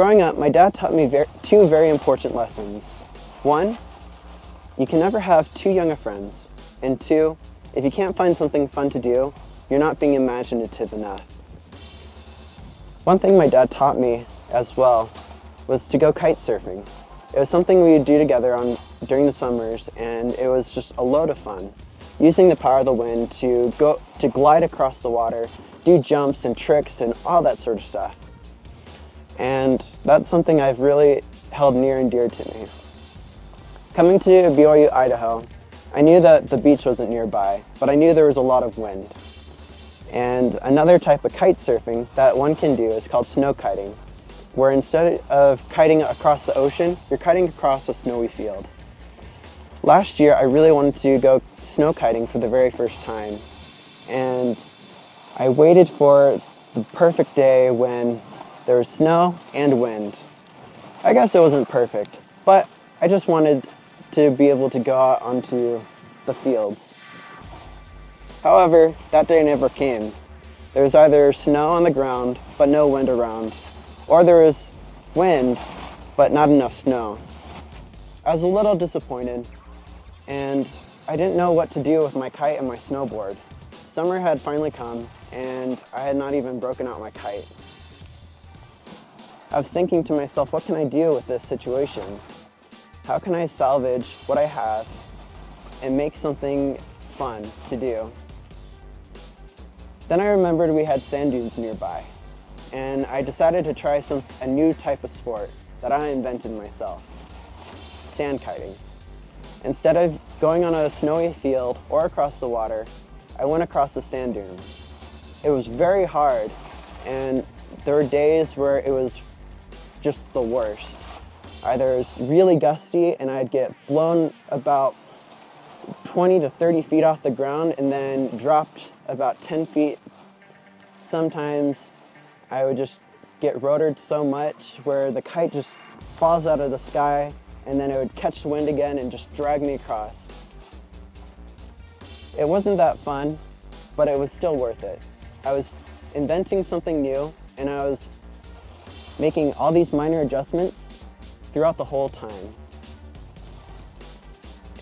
Growing up, my dad taught me two very important lessons. One, you can never have too young of friends. And two, if you can't find something fun to do, you're not being imaginative enough. One thing my dad taught me as well was to go kite surfing. It was something we would do together during the summers, and it was just a load of fun. Using the power of the wind to glide across the water, do jumps and tricks and all that sort of stuff. And that's something I've really held near and dear to me. Coming to BYU, Idaho, I knew that the beach wasn't nearby, but I knew there was a lot of wind. And another type of kite surfing that one can do is called snow kiting, where instead of kiting across the ocean, you're kiting across a snowy field. Last year, I really wanted to go snow kiting for the very first time, and I waited for the perfect day when there was snow and wind. I guess it wasn't perfect, but I just wanted to be able to go out onto the fields. However, that day never came. There was either snow on the ground, but no wind around, or there was wind, but not enough snow. I was a little disappointed, and I didn't know what to do with my kite and my snowboard. Summer had finally come, and I had not even broken out my kite. I was thinking to myself, what can I do with this situation? How can I salvage what I have and make something fun to do? Then I remembered we had sand dunes nearby, and I decided to try a new type of sport that I invented myself, sand kiting. Instead of going on a snowy field or across the water, I went across the sand dunes. It was very hard, and there were days where it was just the worst. Either it was really gusty and I'd get blown about 20 to 30 feet off the ground and then dropped about 10 feet. Sometimes I would just get rotored so much where the kite just falls out of the sky, and then it would catch the wind again and just drag me across. It wasn't that fun, but it was still worth it. I was inventing something new, and I was making all these minor adjustments throughout the whole time.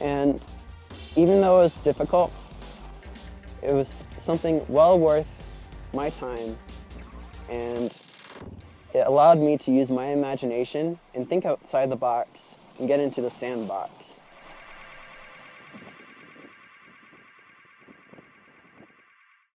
And even though it was difficult, it was something well worth my time, and it allowed me to use my imagination and think outside the box and get into the sandbox.